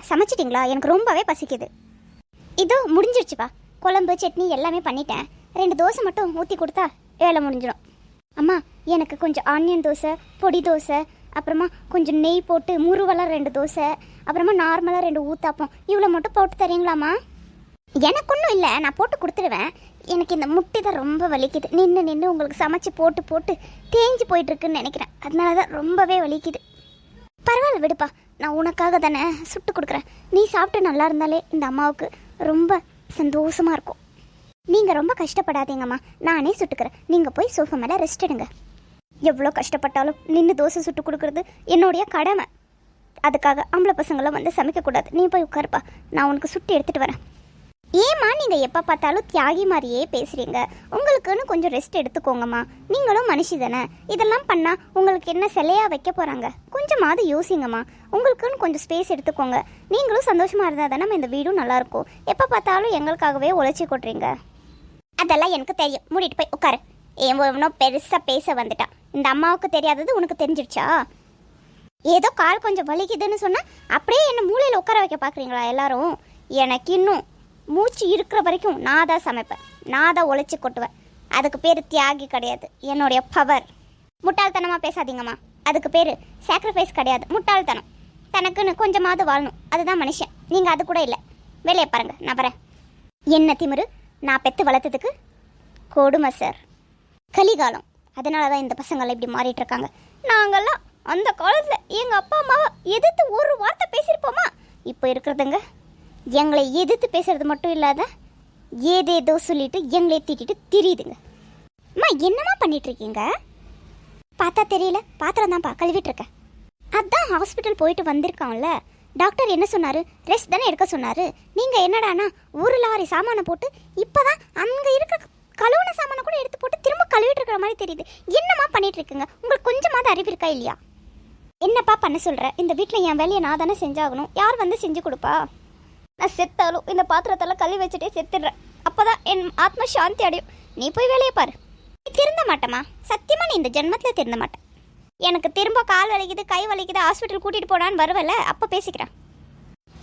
சமைச்சிட்டிங்களா? எனக்கு ரொம்பவே பசிக்குது. இதோ முடிஞ்சிருச்சுப்பா. குழம்பு சட்னி எல்லாமே பண்ணிட்டேன். 2 தோசை மட்டும் ஊற்றி கொடுத்தா வேலை முடிஞ்சிடும். அம்மா, எனக்கு கொஞ்சம் ஆனியன் தோசை, பொடி தோசை, அப்புறமா கொஞ்சம் நெய் போட்டு முருவெல்லாம் 2 தோசை, அப்புறமா நார்மலாக 2 ஊத்தாப்பம், இவ்வளோ மட்டும் போட்டு தரீங்களாம்மா? எனக்கு ஒன்றும் இல்லை, நான் போட்டு கொடுத்துருவேன். எனக்கு இந்த முட்டி தான் ரொம்ப வலிக்குது. நின்று உங்களுக்கு சமைச்சு போட்டு போட்டு தேஞ்சு போயிட்டுருக்குன்னு நினைக்கிறேன். அதனால தான் ரொம்பவே வலிக்குது. பரவாயில்ல விடுப்பா, நான் உனக்காக தானே சுட்டு கொடுக்குறேன். நீ சாப்பிட்டு நல்லா இருந்தாலே இந்த அம்மாவுக்கு ரொம்ப சந்தோஷமாக இருக்கும். நீங்கள் ரொம்ப கஷ்டப்படாதீங்கம்மா, நானே சுட்டுக்கிறேன். நீங்கள் போய் சோஃபா மேலே ரெஸ்ட் எடுங்க. எவ்வளோ கஷ்டப்பட்டாலும் நின்று தோசை சுட்டு கொடுக்குறது என்னுடைய கடமை. அதுக்காக ஆம்பளை பசங்களாம் வந்து சமைக்கக்கூடாது. நீ போய் உட்காருப்பா, நான் உனக்கு சுட்டு எடுத்துகிட்டு வரேன். ஏம்மா நீங்கள் எப்போ பார்த்தாலும் தியாகி மாதிரியே பேசுகிறீங்க? உங்களுக்குன்னு கொஞ்சம் ரெஸ்ட் எடுத்துக்கோங்கம்மா. நீங்களும் மனுஷி தானே. இதெல்லாம் பண்ணால் உங்களுக்கு என்ன சிலையாக வைக்க போகிறாங்க? கொஞ்சமாவது யோசிங்கம்மா. உங்களுக்குன்னு கொஞ்சம் ஸ்பேஸ் எடுத்துக்கோங்க. நீங்களும் சந்தோஷமாக இருந்தால் தானே இந்த வீடும் நல்லாயிருக்கும். எப்போ பார்த்தாலும் எங்களுக்காகவே உழைச்சி கொட்டுறீங்க. அதெல்லாம் எனக்கு தெரியும். மூடிட்டு போய் உட்காரு. எவ்வளோ பெருசாக பேச வந்துட்டான். இந்த அம்மாவுக்கு தெரியாதது உனக்கு தெரிஞ்சிடுச்சா? ஏதோ கால் கொஞ்சம் வலிக்குதுன்னு சொன்னால் அப்படியே என்ன மூலையில் உட்கார வைக்க பார்க்குறீங்களா எல்லாரும்? எனக்கு இன்னும் மூச்சு இருக்கிற வரைக்கும் நான் தான் சமைப்பேன், நான் தான் உழைச்சி கொட்டுவேன். அதுக்கு பேர் தியாகி கிடையாது, என்னுடைய பவர். முட்டாள்தனமாக பேசாதீங்கம்மா. அதுக்கு பேர் சாக்ரிஃபைஸ் கிடையாது, முட்டாள்தனம். தனக்குன்னு கொஞ்சமாவது வாழணும், அதுதான் மனுஷன். நீங்கள் அது கூட இல்லை. வேலையை பாருங்கள், நான் வரேன். என்ன திமிரு? நான் பெற்று வளர்த்ததுக்கு கொடுமை சார். கலிகாலம், அதனால தான் இந்த பசங்களாம் இப்படி மாறிட்டு இருக்காங்க. நாங்கள்லாம் அந்த காலத்தில் எங்கள் அப்பா அம்மாவை எதிர்த்து ஒரு வார்த்தை பேசியிருப்போமா? இப்போ இருக்கிறதுங்க எங்களை எதிர்த்து பேசுறது மட்டும் இல்லாத ஏதேதோ சொல்லிட்டு எங்களை திட்டிட்டு திரியுதுங்க. அம்மா, என்னம்மா பண்ணிட்டு இருக்கீங்க? பார்த்தா தெரியல, பாத்திரம் தான்ப்பா கழுவிட்டு இருக்கேன். அதான் ஹாஸ்பிட்டல் போயிட்டு வந்திருக்கான்ல, டாக்டர் என்ன சொன்னாரு? ரெஸ்ட் தானே எடுக்க சொன்னாரு. நீங்கள் என்னடானா ஒரு லாரி சாமானை போட்டு இப்போதான் அங்கே இருக்க கழுவுன சாமானை கூட எடுத்து போட்டு திரும்ப கழுவிட்டு இருக்கிற மாதிரி தெரியுது. என்னம்மா பண்ணிட்டு இருக்குங்க? உங்களுக்கு கொஞ்சமாவது அறிவு இருக்கா இல்லையா? என்னப்பா பண்ண சொல்கிற? இந்த வீட்டில் என் வேலையை நான் தானே செஞ்சாகணும். யார் வந்து செஞ்சு கொடுப்பா? நான் செத்தாலும் இந்த பாத்திரத்தெல்லாம் கழுவி வச்சுட்டே செத்துடுறேன். அப்போ தான் என் ஆத்ம சாந்தி அடையும். நீ போய் வேலையை பாரு. நீ திருந்த மாட்டேம்மா, சத்தியமாக நீ இந்த ஜென்மத்தில் திருந்த மாட்டேன். எனக்கு திரும்ப கால் வலிக்குது, கை வலிக்குது, ஹாஸ்பிட்டல் கூட்டிகிட்டு போனான்னு வருவல, அப்போ பேசிக்கிறேன்.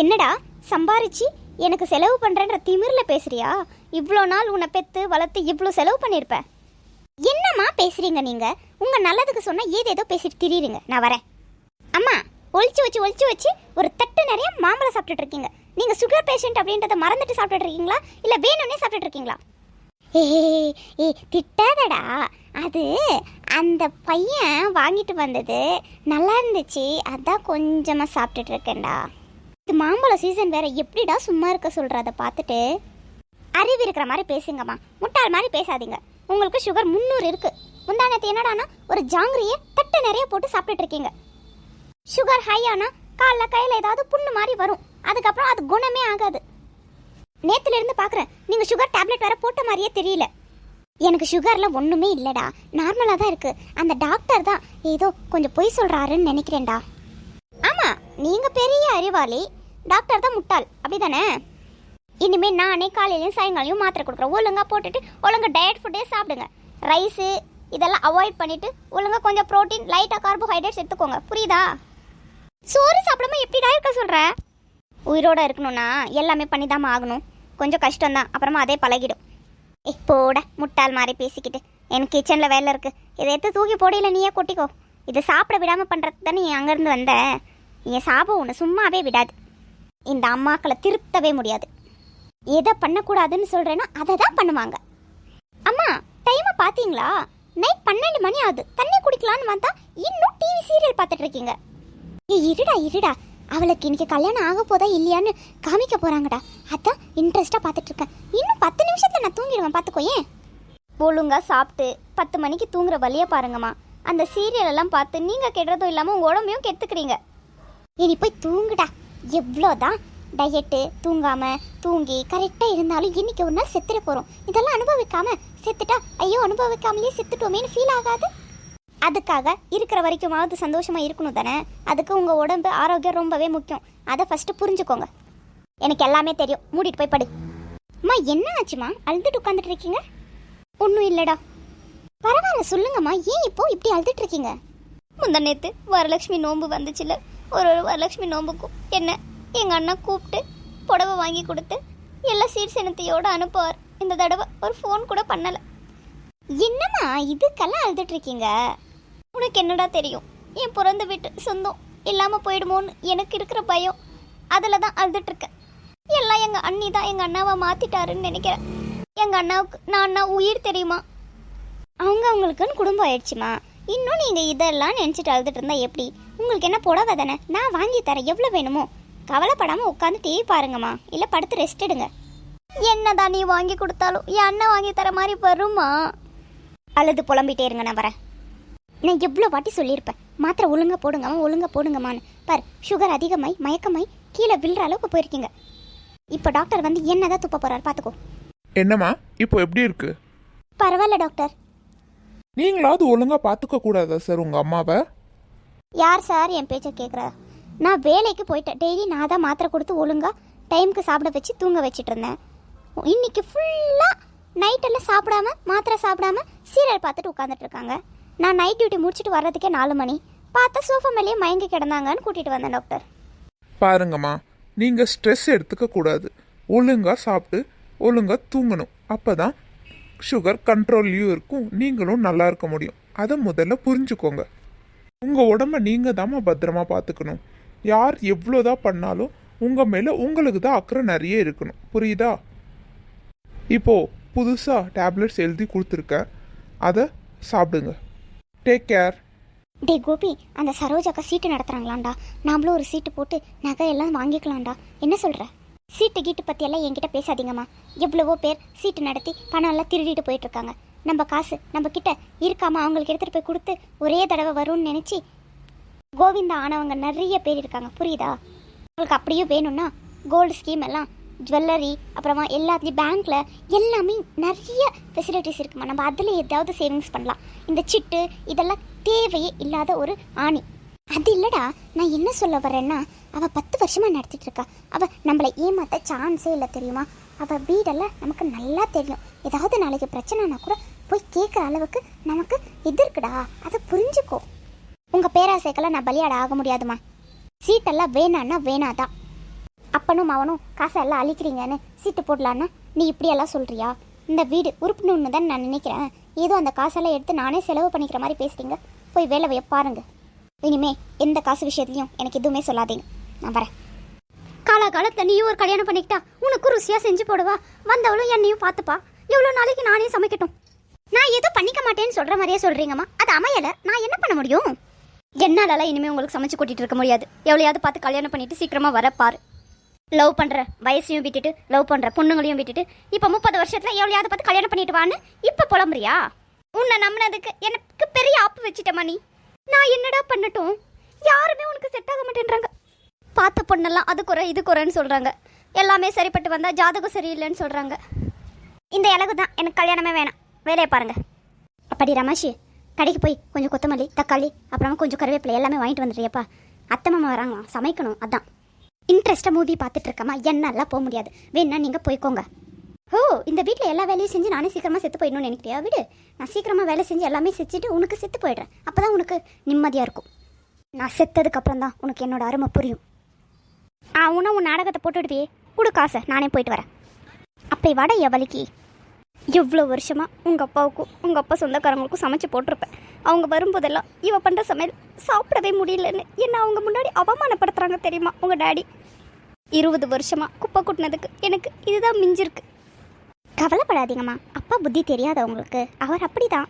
என்னடா சம்பாரிச்சு எனக்கு செலவு பண்ணுறேன்ற திமிரில் பேசுறியா? இவ்வளோ நாள் உன்னை பெற்று வளர்த்து இவ்வளோ செலவு பண்ணியிருப்பேன். என்னம்மா பேசுகிறீங்க நீங்கள்? உங்கள் நல்லதுக்கு சொன்னால் ஏதேதோ பேசிட்டு திரியுங்க. நான் வரேன். அம்மா, ஒழிச்சு வச்சு ஒரு தட்டு நிறைய மாம்பழம் சாப்பிட்டுட்டு இருக்கீங்க. நீங்கள் சுகர் பேஷண்ட் அப்படின்றத மறந்துட்டு சாப்பிட்டுட்டு இருக்கீங்களா, இல்லை வேணும்னே சாப்பிட்டுட்டு இருக்கீங்களா? ஏ திட்டாதடா, அது அந்த பையன் வாங்கிட்டு வந்தது நல்லா இருந்துச்சு, அதான் கொஞ்சமாக சாப்பிட்டுட்டு இருக்கேன்டா. இது மாம்பழம் சீசன் வேற, எப்படிடா சும்மா இருக்க சொல்கிற? அதை பார்த்துட்டு அறிவு இருக்கிற மாதிரி பேசுங்கம்மா, முட்டாள் மாதிரி பேசாதீங்க. உங்களுக்கு சுகர் 300 இருக்கு. முந்தானத்து என்னடானா ஒரு ஜாங்கிரியை தட்டு நிறைய போட்டு சாப்பிட்டுட்டு இருக்கீங்க. சுகர் ஹை ஆனா காலில் கையில் ஏதாவது புண்ணு மாதிரி வரும், அதுக்கப்புறம் அது குணமே ஆகாது. நேத்துல இருந்து பார்க்குறேன், நீங்கள் சுகர் டேப்லெட் வேற போட்ட மாதிரியே தெரியல. எனக்கு சுகர்லாம் ஒன்றுமே இல்லைடா, நார்மலாக தான் இருக்குது. அந்த டாக்டர் தான் ஏதோ கொஞ்சம் பொய் சொல்கிறாருன்னு நினைக்கிறேன்டா. ஆமாம், நீங்கள் பெரிய அறிவாளி, டாக்டர் தான் முட்டாள், அப்படி தானே? இனிமேல் நானே காலையிலையும் சாயங்காலையும் மாத்திரை கொடுக்குறேன். ஒழுங்காக போட்டுட்டு ஒழுங்காக டயட் ஃபுட்டே சாப்பிடுங்க. ரைஸு இதெல்லாம் அவாய்ட் பண்ணிவிட்டு ஒழுங்காக கொஞ்சம் ப்ரோட்டீன், லைட்டாக கார்போஹைட்ரேட்ஸ் எடுத்துக்கோங்க, புரியுதா? சோறு சாப்பிடாம எப்படிடா இருக்க சொல்கிற? உயிரோடு இருக்கணும்னா எல்லாமே பண்ணி தான் ஆகணும். கொஞ்சம் கஷ்டம்தான், அப்புறமா அதே பழகிடும். போட முட்டாள் மாதிரி பேசிக்கிட்டு. எனக்கு கிச்சனில் வேலை இருக்குது, இதை எடுத்து தூக்கி போடையில நீயே கொட்டிக்கோ. இதை சாப்பிட விடாமல் பண்ணுறது தானே நீ அங்கேருந்து வந்த. என் சாபம் உன்னை சும்மாவே விடாது. இந்த அம்மாக்களை திருத்தவே முடியாது. எதை பண்ணக்கூடாதுன்னு சொல்கிறேன்னா அதை தான் பண்ணுவாங்க. அம்மா, டைமை பார்த்தீங்களா? நைட் 12 மணி ஆகுது. தண்ணி குடிக்கலான்னு வந்தா இன்னும் டிவி சீரியல் பார்த்துட்டு இருக்கீங்க. இருடா, அவளுக்கு இன்னைக்கு கல்யாணம் ஆக போதா இல்லையான்னு காமிக்க போகிறாங்கடா, அதான் இன்ட்ரெஸ்ட்டாக பார்த்துட்டு இருக்கேன். இன்னும் 10 நிமிஷத்தில் நான் தூங்கிடுவேன், பார்த்துக்கோ. ஏன் ஒழுங்கா சாப்பிட்டு 10 மணிக்கு தூங்குற வழியை பாருங்கம்மா. அந்த சீரியல் எல்லாம் பார்த்து நீங்கள் கெடுறதும் இல்லாமல் உங்கள் உடம்பையும் கெடுத்துக்கிறீங்க. இனி போய் தூங்குடா. எவ்வளோதான் டயட்டு தூங்கி கரெக்டாக இருந்தாலும் இன்னைக்கு ஒரு நாள் செத்துட போகிறோம். இதெல்லாம் அனுபவிக்காமல் செத்துட்டா ஐயோ அனுபவிக்காமலேயே செத்துட்டோமேன்னு ஃபீல் ஆகாது? அதுக்காக இருக்கிற வரைக்குமாவது சந்தோஷமாக இருக்கணும் தானே. அதுக்கு உங்கள் உடம்பு ஆரோக்கியம் ரொம்பவே முக்கியம். அதை ஃபஸ்ட்டு புரிஞ்சுக்கோங்க. எனக்கு எல்லாமே தெரியும், மூடிட்டு போய் படு. அம்மா, என்ன ஆச்சுமா? அழுதுட்டு உட்காந்துட்டு இருக்கீங்க? ஒன்றும் இல்லைடா. பரவாயில்ல, சொல்லுங்கம்மா, ஏன் இப்போ இப்படி அழுதுட்டு இருக்கீங்க? முந்தா நேற்று வரலட்சுமி நோன்பு வந்துச்சுல்ல, ஒரு வரலட்சுமி நோன்புக்கும் என்ன எங்கள் அண்ணா கூப்பிட்டு புடவை வாங்கி கொடுத்து எல்லா சீர்சனத்தையோடு அனுப்புவார். இந்த தடவை ஒரு ஃபோன் கூட பண்ணலை. என்னம்மா இதுக்கெல்லாம் அழுதுட்ருக்கீங்க? உனக்கு என்னடா தெரியும், என் பிறந்த வீட்டு சொந்தம் இல்லாமல் போயிடுமோன்னு எனக்கு இருக்கிற பயம். அதில் தான் அழுதுட்ருக்கேன். எல்லாம் எங்கள் அண்ணி தான் எங்கள் அண்ணாவை மாற்றிட்டாருன்னு நினைக்கிறேன். எங்கள் அண்ணாவுக்கு நான் அண்ணா உயிர் தெரியுமா? அவங்களுக்குன்னு குடும்பம் ஆயிடுச்சுமா. இன்னும் நீங்கள் இதெல்லாம் நினச்சிட்டு அழுதுட்டு இருந்தா எப்படி? உங்களுக்கு என்ன புடவை தானே, நான் வாங்கி தரேன். எவ்வளோ வேணுமோ கவலைப்படாமல் உட்காந்து டிவி பாருங்கம்மா, இல்லை படுத்து ரெஸ்ட் எடுங்க. என்னதான் நீ வாங்கி கொடுத்தாலும் என் அண்ணன் வாங்கி தர மாதிரி வருமா? அழுது புலம்பிட்டே இருங்க, நான் வரேன். நான் எவ்வளோ வாட்டி சொல்லியிருப்பேன், மாத்திரை ஒழுங்காக போடுங்கம்மா, ஒழுங்காக போடுங்கம்மான்னு. பார், சுகர் அதிகமாய் மயக்கமாய் கீழே விழுற அளவுக்கு போயிருக்கீங்க. இப்போ டாக்டர் வந்து என்னதான் துப்ப போகிறார் பார்த்துக்கோ. என்னம்மா இப்போ எப்படி இருக்கு? பரவாயில்ல டாக்டர். நீங்களாவது ஒழுங்கா பார்த்துக்க கூடாதா சார் உங்க அம்மாவை? யார் சார் என் பேச்சை கேட்குறா? நான் வேலைக்கு போயிட்டேன். டெய்லி நான் தான் மாத்திரை கொடுத்து ஒழுங்காக டைமுக்கு சாப்பிட வச்சு தூங்க வச்சுட்டு இருந்தேன். இன்னைக்கு ஃபுல்லாக நைட்டெல்லாம் சாப்பிடாம மாத்திரை சாப்பிடாம சீரியல் பார்த்துட்டு உட்காந்துட்டு இருக்காங்க. நான் நைட் டியூட்டி முடிச்சுட்டு வர்றதுக்கே 4 மணி. பார்த்தா சோஃபா மேலேயே மயங்கி கிடந்தாங்கன்னு கூட்டிகிட்டு வந்தேன் டாக்டர். பாருங்கம்மா, நீங்க ஸ்ட்ரெஸ் எடுத்துக்க கூடாது. ஒழுங்கா சாப்பிட்டு ஒழுங்கா தூங்கணும். அப்பதான் சுகர் கண்ட்ரோல்லையும் இருக்கும், நீங்களும் நல்லா இருக்க முடியும். அதை முதல்ல புரிஞ்சுக்கோங்க. உங்க உடம்ப நீங்க தாம்மா பத்திரமா பார்த்துக்கணும். யார் எவ்வளோதான் பண்ணாலும் உங்க மேல உங்களுக்கு தான் அக்கறை நிறைய இருக்கணும், புரியுதா? இப்போ புதுசா டேப்லெட்ஸ் எழுதி கொடுத்துருக்கேன், அதை சாப்பிடுங்க. Take care. டே கோபி, அந்த சரோஜாக்கா சீட்டு நடத்துகிறாங்களாண்டா. நாமளும் ஒரு சீட்டு போட்டு நகையெல்லாம் வாங்கிக்கலாம்டா. என்ன சொல்கிற? சீட்டு கீட்டு பற்றியெல்லாம் என்கிட்ட பேசாதீங்கம்மா. எவ்வளவோ பேர் சீட்டு நடத்தி பணம் எல்லாம் திருடிட்டு போயிட்டுருக்காங்க. நம்ம காசு நம்ம கிட்ட இருக்காமல் அவங்களுக்கு எடுத்துகிட்டு போய் கொடுத்து ஒரே தடவை வரும்னு நினச்சி கோவிந்தா ஆனவங்க நிறைய பேர் இருக்காங்க, புரியுதா? உங்களுக்கு அப்படியே வேணும்னா கோல்டு ஸ்கீம் எல்லாம், ஜுவல்லரி, அப்புறமா எல்லாத்துலேயும் பேங்க்கில் எல்லாமே நிறைய ஃபெசிலிட்டிஸ் இருக்குமா. நம்ம அதில் ஏதாவது சேவிங்ஸ் பண்ணலாம். இந்த சிட்டு இதெல்லாம் தேவையே இல்லாத ஒரு ஆணி. அது இல்லைடா, நான் என்ன சொல்ல வரேன்னா, அவள் 10 வருஷமாக நடத்திட்டு இருக்கா. அவள் நம்மளை ஏமாற்ற சான்ஸே இல்லை தெரியுமா? அவள் வீடெல்லாம் நமக்கு நல்லா தெரியும். ஏதாவது நாளைக்கு பிரச்சனைனா கூட போய் கேட்குற அளவுக்கு நமக்கு இது இருக்குடா. அதை புரிஞ்சுக்கோ. உங்கள் பேராசைக்கெல்லாம் நான் பலியாட ஆக முடியாதுமா. சீட்டெல்லாம் வேணான்னா வேணாதான். அப்பனும் அவனும் காசை எல்லாம் அழிக்கிறீங்கன்னு சீட்டு போடலான்னா நீ இப்படியெல்லாம் சொல்கிறியா? இந்த வீடு உறுப்பினு தான் நான் நினைக்கிறேன். ஏதோ அந்த காசெல்லாம் எடுத்து நானே செலவு பண்ணிக்கிற மாதிரி பேசுகிறீங்க. போய் வேலை பாருங்க. இனிமே எந்த காசு விஷயத்துலையும் எனக்கு எதுவுமே சொல்லாதீங்க. நான் வரேன். காலகாலத்தில் நீயும் ஒரு கல்யாணம் பண்ணிக்கிட்டா உனக்கு ருசியாக செஞ்சு போடுவா. வந்தவளும் என்னையும் பார்த்துப்பா. எவ்வளோ நாளைக்கு நானே சமைக்கட்டும்? நான் எதுவும் பண்ணிக்க மாட்டேன்னு சொல்கிற மாதிரியே சொல்கிறீங்கம்மா. அது அமையலை, நான் என்ன பண்ண முடியும்? என்னாலலாம் இனிமேல் உங்களுக்கு சமைச்சு கூட்டிகிட்டு இருக்க முடியாது. எவ்வளையாவது பார்த்து கல்யாணம் பண்ணிவிட்டு சீக்கிரமாக வரப்பாரு. லவ் பண்ணுற வயசையும் விட்டுட்டு லவ் பண்ணுற பொண்ணுங்களையும் விட்டுட்டு இப்போ 30 வருஷத்தில் எவ்வளையாவது பார்த்து கல்யாணம் பண்ணிட்டு வான்னு இப்போ புலம்புறியா? உன்னை நம்பினதுக்கு எனக்கு பெரிய ஆப்பு வச்சுட்டேம்மா நீ. நான் என்னடா பண்ணட்டும்? யாருமே உனக்கு செட் ஆக மாட்டேன்றாங்க. பார்த்த பொண்ணெல்லாம் அது குறை இது குறைன்னு சொல்கிறாங்க. எல்லாமே சரிப்பட்டு வந்தால் ஜாதகம் சரியில்லைன்னு சொல்கிறாங்க. இந்த இலகு தான் எனக்கு கல்யாணமே வேணாம். வேலையை பாருங்கள். அப்படி ரமேஷ், கடைக்கு போய் கொஞ்சம் கொத்தமல்லி தக்காளி அப்புறமா கொஞ்சம் கருவேப்பிலை எல்லாமே வாங்கிட்டு வந்துடுறியப்பா. அத்தை மாமா வராங்களாம், சமைக்கணும். அதான் இன்ட்ரெஸ்ட்டாக மூவி பார்த்துட்டு இருக்கமா. என்னாலாம் போக முடியாது. வேணா நீங்கள் போய்க்கோங்க. ஓ, இந்த வீட்டில் எல்லா வேலையும் செஞ்சு நானே சீக்கிரமாக செத்து போயிடணும்னு நினைக்கிறியா? விடு, நான் சீக்கிரமாக வேலை செஞ்சு எல்லாமே செஞ்சுட்டு உனக்கு செத்து போயிடுறேன். அப்போ தான் உனக்கு நிம்மதியாக இருக்கும். நான் செத்ததுக்கப்புறம் தான் உனக்கு என்னோட அருமை புரியும். உன்ன உன் நாடகத்தை போட்டுடுவியே, கொடு காசை, நானே போயிட்டு வரேன். அப்படி வட எவலிக்கு எவ்வளோ வருஷமாக உங்கள் அப்பாவுக்கும் உங்கள் அப்பா சொந்தக்காரங்களுக்கும் சமைச்சு போட்டிருப்பேன். அவங்க வரும்போதெல்லாம் இவ பண்ணுற சமையல் சாப்பிடவே முடியலன்னு என்ன அவங்க முன்னாடி அவமானப்படுத்துகிறாங்க தெரியுமா உங்கள் டேடி? 20 வருஷமாக குப்பை கூட்டினதுக்கு எனக்கு இதுதான் மிஞ்சிருக்கு. கவலைப்படாதீங்கம்மா, அப்பா புத்தி தெரியாதவங்களுக்கு. அவர் அப்படி தான்.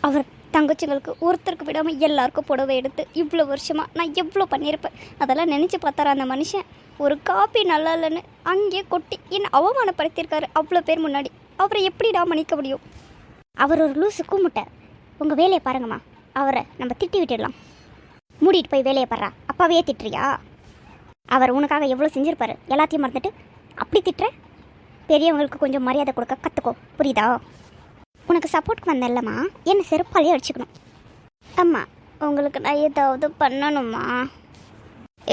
அவர் தங்கச்சிங்களுக்கு ஒருத்தருக்கு விடாமல் எல்லாருக்கும் புடவை எடுத்து இவ்வளோ வருஷமாக நான் எவ்வளோ பண்ணியிருப்பேன். அதெல்லாம் நினச்சி பார்த்தாரா அந்த மனுஷன்? ஒரு காப்பி நல்லா இல்லைன்னு அங்கேயே கொட்டி என்னை அவமானப்படுத்தியிருக்காரு அவ்வளோ பேர் முன்னாடி. அவரை எப்படிடா மன்னிக்க முடியும்? அவர் ஒரு லூசு கூமுட்டை. உங்கள் வேலையை பாருங்கம்மா. அவரை நம்ம திட்டி விட்டுடலாம். மூடிட்டு போய் வேலையை பாடுறா. அப்பாவையே திட்டுறியா? அவர் உனக்காக எவ்வளோ செஞ்சுருப்பாரு, எல்லாத்தையும் மறந்துட்டு அப்படி திட்டுற? பெரியவங்களுக்கு கொஞ்சம் மரியாதை கொடுக்க கற்றுக்கோ, புரியுதா? உனக்கு சப்போர்ட்க்கு வந்தேன்லம்மா, என்னை செருப்பாலேயே அடிச்சுக்கணும். அம்மா, உங்களுக்கு நான் ஏதாவது பண்ணணுமா?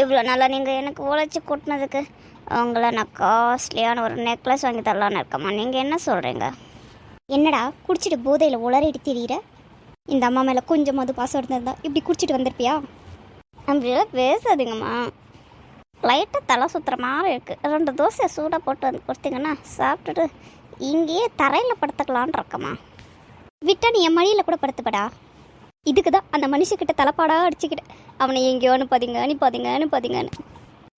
இவ்வளோ நாளாக நீங்கள் எனக்கு உழைச்சி கொட்டினதுக்கு உங்களை நான் காஸ்ட்லியான ஒரு நெக்லஸ் வாங்கி தரலான்னு இருக்கம்மா. நீங்கள் என்ன சொல்கிறீங்க? என்னடா குடிச்சிட்டு போதையில் உளறிட்டு திரியிற? இந்த அம்மா மேலே கொஞ்சமாவது பாசம் இருந்திருந்தா இப்படி குடிச்சிட்டு வந்திருப்பியா? அப்படியெல்லாம் பேசாதீங்கம்மா. லைட்டாக தலை சுற்றுற மாதிரி இருக்குது. 2 தோசை சூடாக போட்டு வந்து கொடுத்தீங்கன்னா சாப்பிட்டுட்டு இங்கேயே தரையில் படுத்துக்கலான் இருக்கம்மா. விட்டா நீ என் மடியில் கூட படுத்துப்படா. இதுக்கு தான் அந்த மனுஷக்கிட்ட தலைப்பாடாக அடிச்சுக்கிட்டு அவனை எங்கேயோ அனுப்பாதீங்கன்னு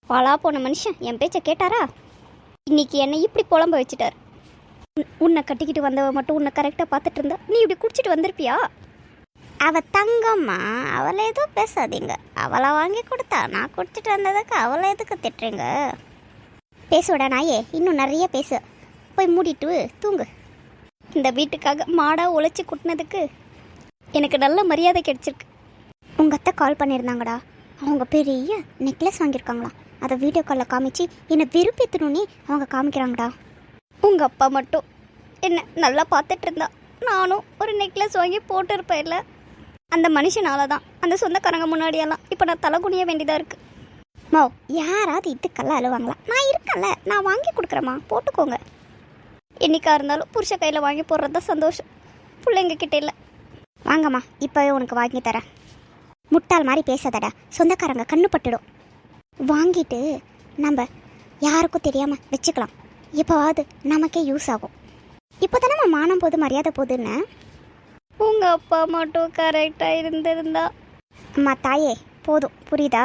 பாலா போன மனுஷன் என் பேச்சை கேட்டாரா? இன்னைக்கு என்னை இப்படி புலம்ப வச்சுட்டார். உன்னை கட்டிக்கிட்டு வந்தவ மட்டும் உன்னை கரெக்டாக பார்த்துட்டு இருந்தா நீ இப்படி குடிச்சிட்டு வந்திருப்பியா? அவ தங்கம்மா, அவளை எதுவும் பேசாதீங்க. அவளை வாங்கி கொடுத்தா நான் குடிச்சிட்டு வந்ததுக்கு அவளை எதுக்கு திட்டுறீங்க? பேசுவடா நாயே, இன்னும் நிறைய பேசு. போய் மூடிட்டு தூங்கு. இந்த வீட்டுக்காக மாடாக உழைச்சி குட்டினதுக்கு எனக்கு நல்ல மரியாதை கிடைச்சிருக்கு. உங்கள் அத்தை கால் பண்ணியிருந்தாங்கடா. அவங்க பெரிய நெக்லஸ் வாங்கியிருக்காங்களாம். அதை வீடியோ காலில் காமிச்சு என்னை விருப்பத்தணுன்னே அவங்க காமிக்கிறாங்கடா. உங்கள் அப்பா மட்டும் என்ன நல்லா பார்த்துட்டு இருந்தா நானும் ஒரு நெக்லஸ் வாங்கி போட்டிருப்பேன். இல்லை, அந்த மனுஷனால தான் அந்த சொந்தக்காரங்க முன்னாடியெல்லாம் இப்போ நான் தலை குனிய வேண்டியதாக இருக்குது. மா, யாராவது இதுக்கெல்லாம் அழுவாங்களா? நான் இருக்கேன்ல, நான் வாங்கி கொடுக்குறேம்மா, போட்டுக்கோங்க. என்னைக்கா இருந்தாலும் புருஷ கையில் வாங்கி போடுறது தான் சந்தோஷம், பிள்ளைங்க கிட்டே இல்லை. வாங்கம்மா, இப்போவே உனக்கு வாங்கி தரேன். முட்டாள் மாதிரி பேசாதடா, சொந்தக்காரங்க கண்ணு பட்டுடும். வாங்கிட்டு நம்ம யாருக்கும் தெரியாமல் வச்சுக்கலாம். எப்போவாது நமக்கே யூஸ் ஆகும். இப்போ தானே மானம் போது மரியாதை போகுதுன்னு. உங்கள் அப்பா மட்டும் கரெக்டாக இருந்திருந்தா. அம்மா தாயே, போதும், புரியுதா?